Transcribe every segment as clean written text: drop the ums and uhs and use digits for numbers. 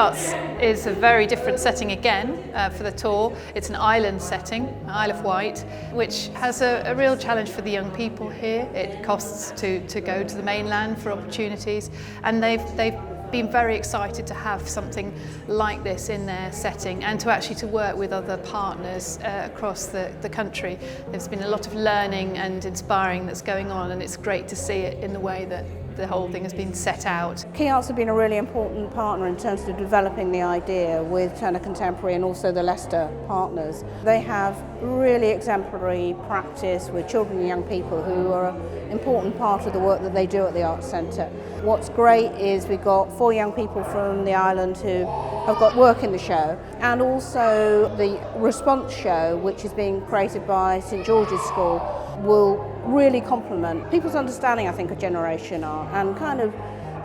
Arts is a very different setting again for the tour. It's an island setting, Isle of Wight, which has a real challenge for the young people here. It costs to go to the mainland for opportunities, and they've been very excited to have something like this in their setting and to work with other partners across the country. There's been a lot of learning and inspiring that's going on, and it's great to see it in the way that the whole thing has been set out. Quay Arts have been a really important partner in terms of developing the idea with Turner Contemporary and also the Leicester partners. They have really exemplary practice with children and young people who are an important part of the work that they do at the Arts Centre. What's great is we've got 4 young people from the island who have got work in the show, and also the response show, which is being created by St George's School, will really complement people's understanding, I think, of generation art and kind of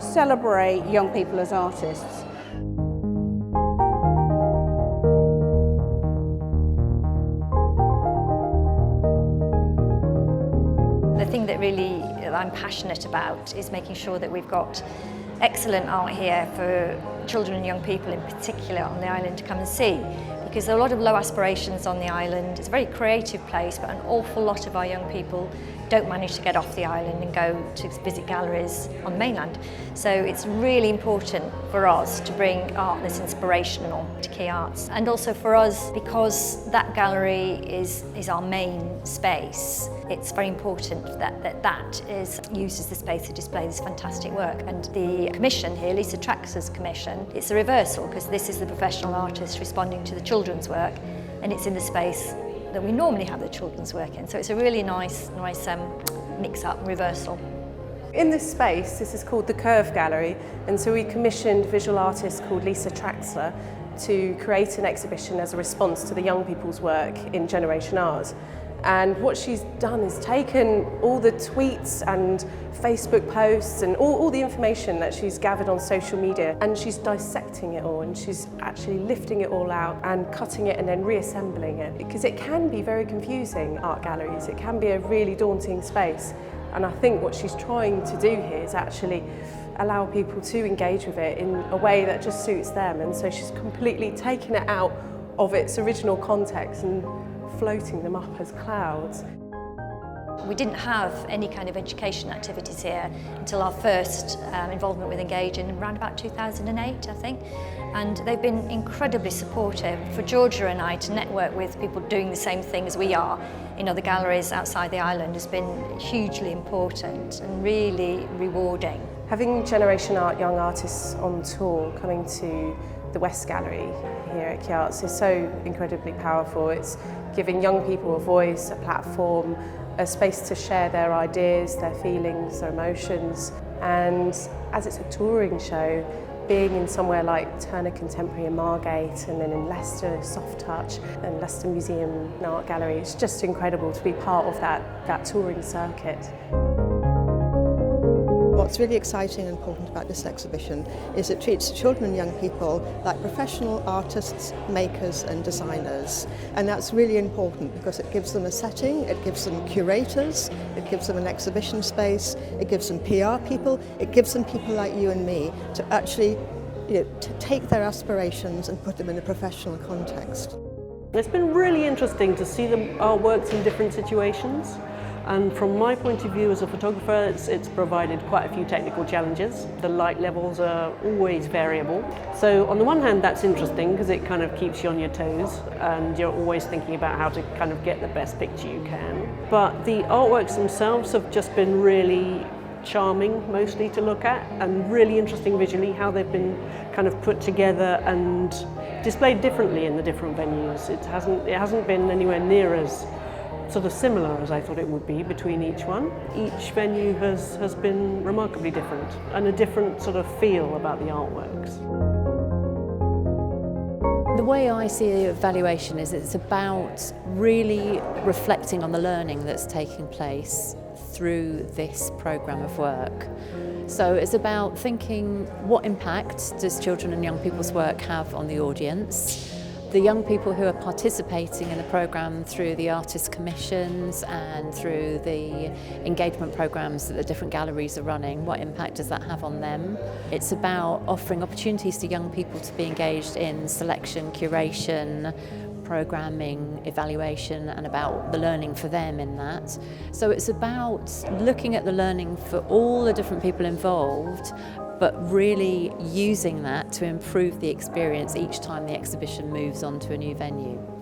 celebrate young people as artists. The thing that I'm passionate about is making sure that we've got excellent art here for children and young people in particular on the island to come and see, because there are a lot of low aspirations on the island. It's a very creative place, but an awful lot of our young people don't manage to get off the island and go to visit galleries on the mainland. So it's really important for us to bring art that's inspirational to Quay Arts, and also for us, because that gallery is our main space, it's very important that is used as the space to display this fantastic work. And the commission here, Lisa Traxler's commission, it's a reversal, because this is the professional artist responding to the children's work, and it's in the space that we normally have the children's work in. So it's a really nice mix-up, reversal. In this space, this is called the Curve Gallery, and so we commissioned a visual artist called Lisa Traxler to create an exhibition as a response to the young people's work in Generation Art. And what she's done is taken all the tweets and Facebook posts and all the information that she's gathered on social media, and she's dissecting it all, and she's actually lifting it all out and cutting it and then reassembling it. Because it can be very confusing, art galleries. It can be a really daunting space. And I think what she's trying to do here is actually allow people to engage with it in a way that just suits them. And so she's completely taken it out of its original context and floating them up as clouds. We didn't have any kind of education activities here until our first involvement with Engage in around about 2008, I think. And they've been incredibly supportive. For Georgia and I to network with people doing the same thing as we are in other galleries outside the island has been hugely important and really rewarding. Having Generation Art young artists on tour coming to the West Gallery here at Quay Arts is so incredibly powerful. It's giving young people a voice, a platform, a space to share their ideas, their feelings, their emotions. And as it's a touring show, being in somewhere like Turner Contemporary in Margate, and then in Leicester, Soft Touch, and Leicester Museum and Art Gallery, it's just incredible to be part of that touring circuit. What's really exciting and important about this exhibition is it treats children and young people like professional artists, makers and designers. And that's really important because it gives them a setting, it gives them curators, it gives them an exhibition space, it gives them PR people, it gives them people like you and me to actually to take their aspirations and put them in a professional context. It's been really interesting to see our works in different situations. And from my point of view as a photographer, it's provided quite a few technical challenges. The light levels are always variable. So on the one hand, that's interesting because it kind of keeps you on your toes and you're always thinking about how to kind of get the best picture you can. But the artworks themselves have just been really charming, mostly to look at, and really interesting visually how they've been kind of put together and displayed differently in the different venues. It hasn't been anywhere near as sort of similar as I thought it would be between each one. Each venue has been remarkably different and a different sort of feel about the artworks. The way I see evaluation is it's about really reflecting on the learning that's taking place through this programme of work. So it's about thinking what impact does children and young people's work have on the audience, The young people who are participating in the programme through the artist commissions and through the engagement programmes that the different galleries are running, what impact does that have on them? It's about offering opportunities to young people to be engaged in selection, curation, programming, evaluation, and about the learning for them in that. So it's about looking at the learning for all the different people involved, but really using that to improve the experience each time the exhibition moves on to a new venue.